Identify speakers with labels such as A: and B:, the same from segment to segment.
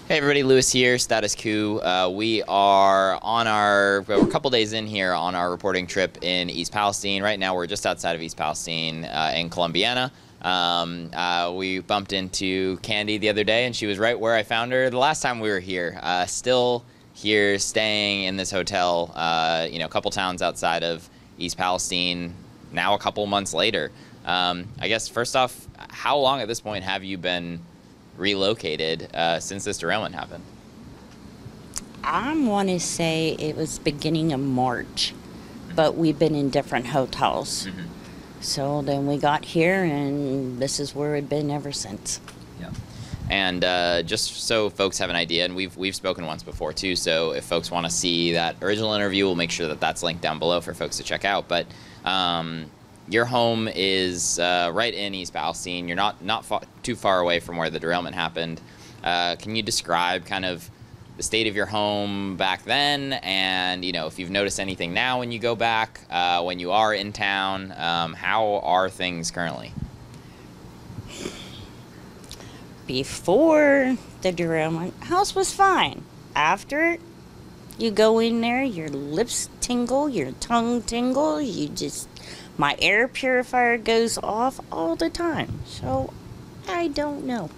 A: Hey everybody, Lewis here, Status Coup. We're a couple days in here on our reporting trip in East Palestine. Right now we're just outside of East Palestine in Columbiana. We bumped into Candy the other day and she was right where I found her the last time we were here. Still here, staying in this hotel, a couple towns outside of East Palestine, now a couple months later. I guess first off, how long at this point have you been relocated since this derailment happened?
B: I want to say it was beginning of March, but we've been in different hotels.
A: Mm-hmm.
B: So then we got here, and this is where we've been ever since.
A: Yeah. And just so folks have an idea, and we've spoken once before too, so if folks want to see that original interview, we'll make sure that that's linked down below for folks to check out. But your home is right in East Palestine. You're not too far away from where the derailment happened. Can you describe kind of the state of your home back then, and if you've noticed anything now when you go back, when you are in town, how are things currently?
B: Before the derailment, house was fine. After it, you go in there, your lips tingle, your tongue tingle, my air purifier goes off all the time. So, I don't know.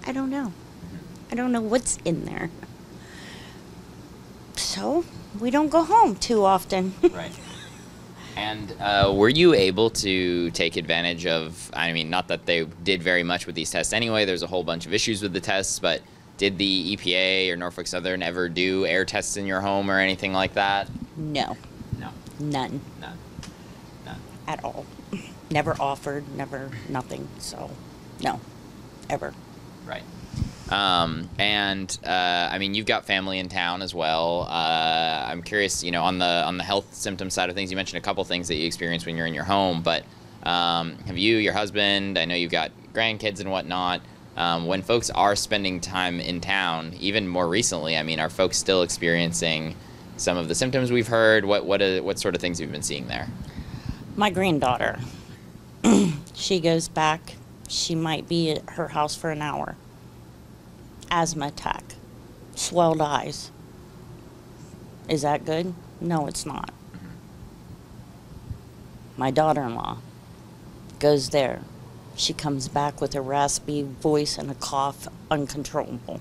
B: I don't know. I don't know what's in there. So, we don't go home too often.
A: Right. And were you able to take advantage of, not that they did very much with these tests anyway, there's a whole bunch of issues with the tests, but did the EPA or Norfolk Southern ever do air tests in your home or anything like that?
B: No.
A: No.
B: None.
A: None.
B: At all. Never offered, never, nothing. So, no. Ever.
A: Right. You've got family in town as well. I'm curious, on the health symptom side of things, you mentioned a couple things that you experienced when you're in your home, but have you, your husband, I know you've got grandkids and whatnot, when folks are spending time in town, even more recently, are folks still experiencing some of the symptoms we've heard? What sort of things have you been seeing there?
B: My granddaughter, she goes back, she might be at her house for an hour. Asthma attack, swelled eyes. Is that good? No, it's not.
A: Mm-hmm.
B: My daughter-in-law goes there. She comes back with a raspy voice and a cough, uncontrollable.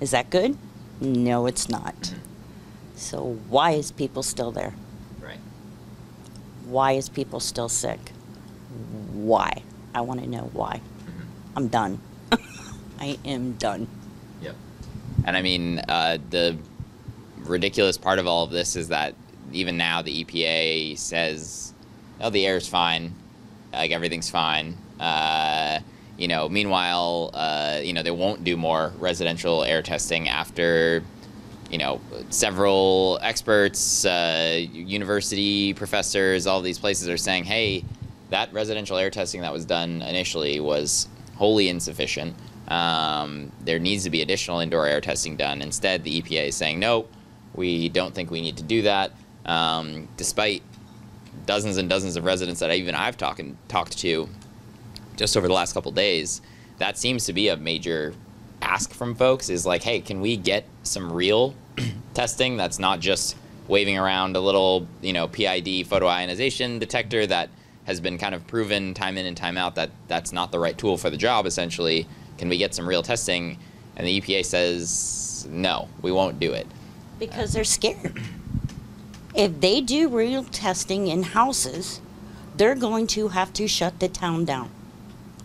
B: Is that good? No, it's not.
A: Mm-hmm.
B: So why is people still there?
A: Right.
B: Why is people still sick? Why? I want to know why.
A: Mm-hmm.
B: I'm done. I am done.
A: Yep. And the ridiculous part of all of this is that even now the EPA says, oh, the air's fine, like everything's fine. Meanwhile, they won't do more residential air testing after, several experts, university professors, all these places are saying, hey, that residential air testing that was done initially was wholly insufficient. There needs to be additional indoor air testing done. Instead, the EPA is saying, no, we don't think we need to do that, despite dozens and dozens of residents that I've talked to just over the last couple days. That seems to be a major ask from folks, is like, hey, can we get some real testing that's not just waving around a little, PID photoionization detector that has been kind of proven time in and time out that that's not the right tool for the job, essentially. Can we get some real testing? And the EPA says, no, we won't do it.
B: Because they're scared. If they do real testing in houses, they're going to have to shut the town down.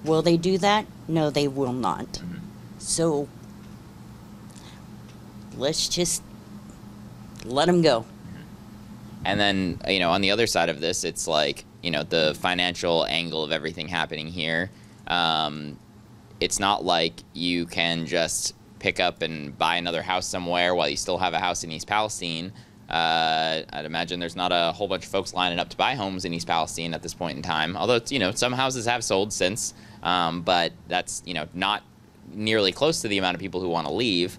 B: Will they do that? No, they will not.
A: Mm-hmm.
B: So, let's just let them go.
A: And then, on the other side of this, it's like, the financial angle of everything happening here. It's not like you can just pick up and buy another house somewhere while you still have a house in East Palestine. I'd imagine there's not a whole bunch of folks lining up to buy homes in East Palestine at this point in time. Although, some houses have sold since, but that's, not nearly close to the amount of people who want to leave.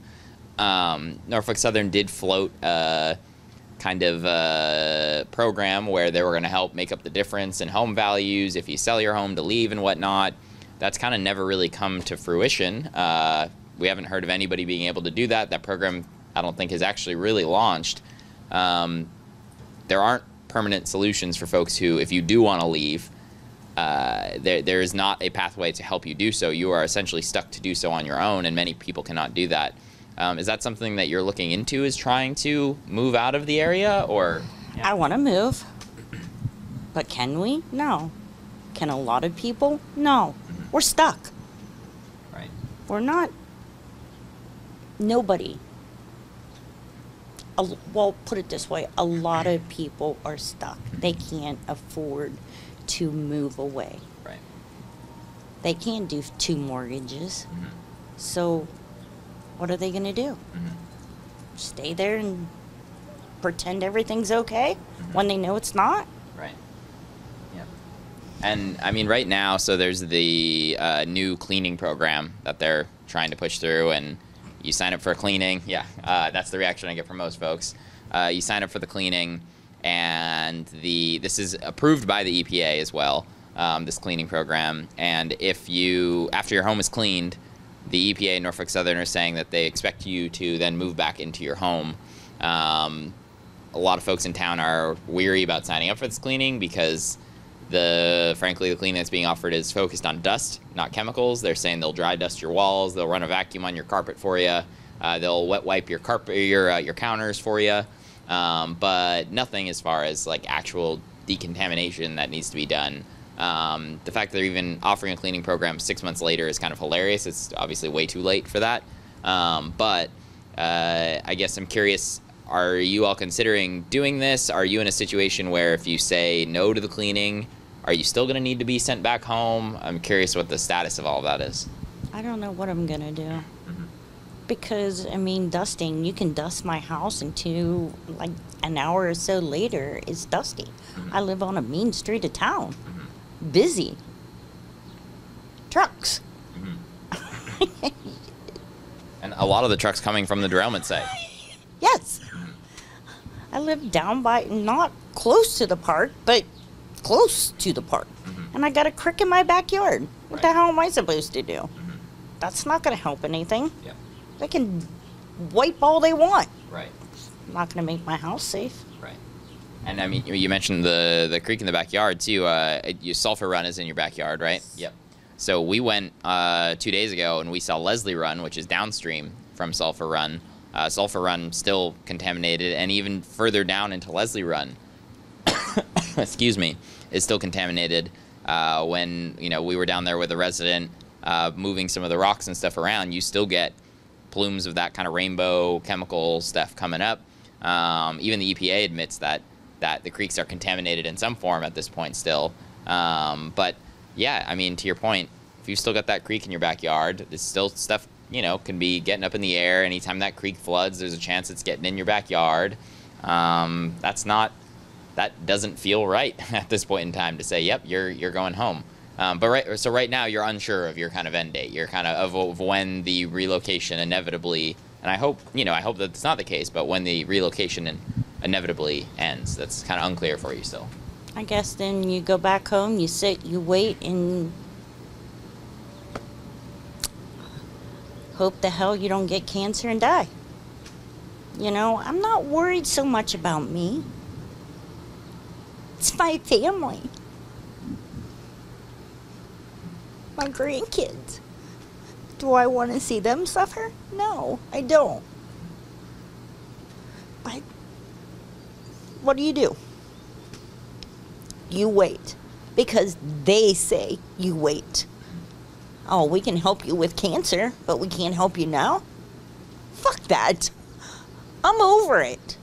A: Norfolk Southern did float a kind of program where they were going to help make up the difference in home values if you sell your home to leave and whatnot. that's kind of never really come to fruition. We haven't heard of anybody being able to do that. That program, I don't think, has actually really launched. There aren't permanent solutions for folks who, if you do want to leave, there is not a pathway to help you do so. You are essentially stuck to do so on your own, and many people cannot do that. Is that something that you're looking into, is trying to move out of the area, or?
B: Yeah. I want to move, but can we? No. Can a lot of people? No. We're stuck.
A: Right.
B: We're not. Nobody. Well, put it this way. A lot of people are stuck. They can't afford to move away.
A: Right.
B: They can't do 2 mortgages. So what are they going to do? Stay there and pretend everything's okay when they know it's not?
A: Right. Yeah. And I mean, right now, so there's the new cleaning program that they're trying to push through, and you sign up for cleaning. Yeah, that's the reaction I get from most folks. You sign up for the cleaning, and this is approved by the EPA as well, this cleaning program. And if after your home is cleaned, the EPA in Norfolk Southern are saying that they expect you to then move back into your home. A lot of folks in town are weary about signing up for this cleaning because frankly, the cleaning that's being offered is focused on dust, not chemicals. They're saying they'll dry dust your walls, they'll run a vacuum on your carpet for you, they'll wet wipe your carpet, your counters for you, but nothing as far as like actual decontamination that needs to be done. The fact that they're even offering a cleaning program 6 months later is kind of hilarious. It's obviously way too late for that. But I guess I'm curious, are you all considering doing this? Are you in a situation where if you say no to the cleaning, are you still going to need to be sent back home? I'm curious what the status of all of that is.
B: I don't know what I'm going to do. Because, I mean, dusting, you can dust my house into, like, an hour or so later, it's dusty. I live on a mean street of town. Busy. Trucks.
A: And a lot of the trucks coming from the derailment site.
B: Yes. I live down by, not close to the park, but close to the park. And I got a creek in my backyard. What the hell am I supposed to do? That's not going to help anything.
A: Yep.
B: They can wipe all they want.
A: Right.
B: Not going to make my house safe.
A: Right. And I mean, you mentioned the creek in the backyard too. Your Sulphur Run is in your backyard, right? Yep. So we went 2 days ago and we saw Leslie Run, which is downstream from Sulphur Run. Sulphur Run still contaminated, and even further down into Leslie Run, excuse me, is still contaminated. When we were down there with a resident moving some of the rocks and stuff around, you still get plumes of that kind of rainbow chemical stuff coming up. Even the EPA admits that the creeks are contaminated in some form at this point still. But yeah, I mean, to your point, if you've still got that creek in your backyard, there's still stuff, can be getting up in the air. Anytime that creek floods, there's a chance it's getting in your backyard. That doesn't feel right at this point in time to say, yep, you're going home. But right now you're unsure of your kind of end date. You're kind of when the relocation inevitably, and I hope that it's not the case, but when the relocation inevitably ends. That's kind of unclear for you still.
B: I guess then you go back home, you sit, you wait, and hope the hell you don't get cancer and die. I'm not worried so much about me. It's my family. My grandkids. Do I want to see them suffer? No, I don't. But what do? You wait. Because they say you wait. Oh, we can help you with cancer, but we can't help you now? Fuck that. I'm over it.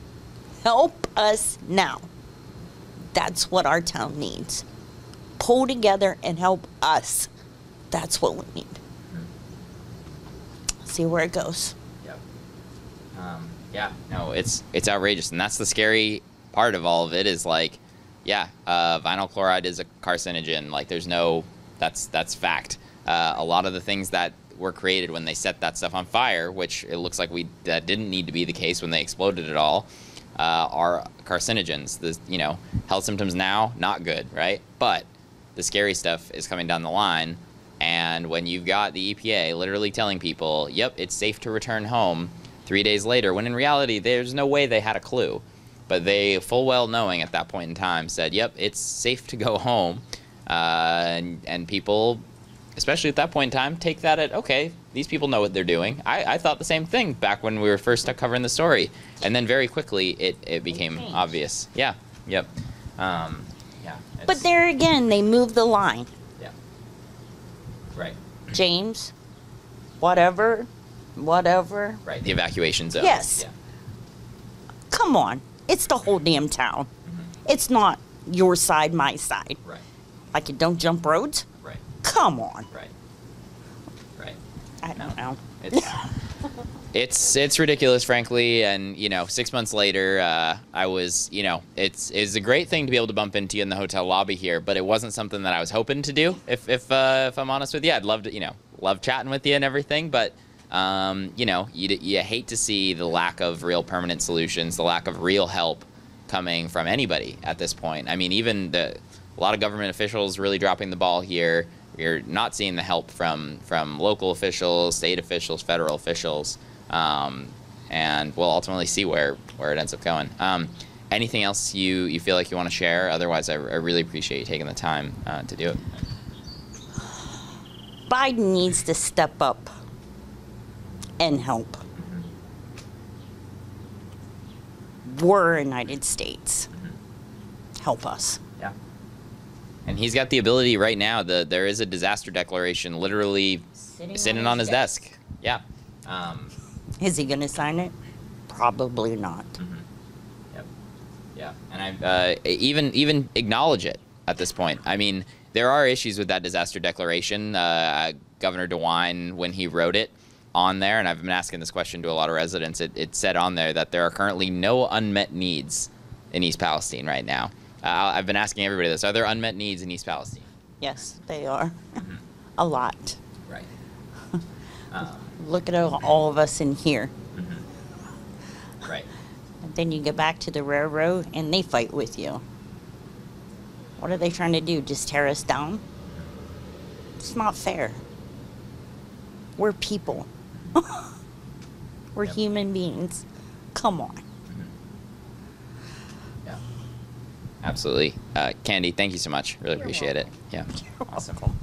B: Help us now. That's what our town needs. Pull together and help us. That's what we need. See where it goes.
A: Yep. Yeah. No, it's outrageous, and that's the scary part of all of it. Is like, vinyl chloride is a carcinogen. Like, that's fact. A lot of the things that were created when they set that stuff on fire, which it looks like that didn't need to be the case when they exploded it all, are carcinogens. Health symptoms now, not good, right? But the scary stuff is coming down the line. And when you've got the EPA literally telling people, yep, it's safe to return home 3 days later, when in reality, there's no way they had a clue. But they, full well knowing at that point in time, said, yep, it's safe to go home. And people, especially at that point in time, take that at, okay, these people know what they're doing. I thought the same thing back when we were first covering the story. And then very quickly, it became obvious. Yeah, yep. Yeah.
B: But there again, they moved the line.
A: Yeah. Right.
B: James, whatever.
A: Right, the evacuation zone.
B: Yes.
A: Yeah.
B: Come on. It's the whole damn town.
A: Mm-hmm.
B: It's not your side, my side.
A: Right.
B: Like you don't jump roads?
A: Right.
B: Come on.
A: Right. Right.
B: I don't know.
A: It's ridiculous, frankly, and 6 months later, I was, it's a great thing to be able to bump into you in the hotel lobby here, but it wasn't something that I was hoping to do. If I'm honest with you, I'd love to, love chatting with you and everything, but you hate to see the lack of real permanent solutions, the lack of real help coming from anybody at this point. I mean, even a lot of government officials really dropping the ball here. You're not seeing the help from local officials, state officials, federal officials, and we'll ultimately see where it ends up going. Anything else you feel like you want to share? Otherwise, I really appreciate you taking the time to do it.
B: Biden needs to step up and help. We're United States. Help us.
A: Yeah. And he's got the ability right now. There is a disaster declaration literally sitting on his desk. Yeah.
B: Is he going to sign it? Probably not.
A: Mm-hmm. Yep. Yeah. And I even acknowledge it at this point. I mean, there are issues with that disaster declaration. Governor DeWine, when he wrote it on there, and I've been asking this question to a lot of residents, it said on there that there are currently no unmet needs in East Palestine right now. I've been asking everybody this. Are there unmet needs in East Palestine?
B: Yes, they are.
A: Mm-hmm.
B: A lot.
A: Right.
B: Look at all of us in here.
A: Mm-hmm. Right.
B: And then you go back to the railroad and they fight with you. What are they trying to do? Just tear us down? It's not fair. We're people. We're human beings. Come on.
A: Yeah. Absolutely. Candy, thank you so much. Really appreciate it. Yeah.
B: You're
A: Awesome.
B: welcome.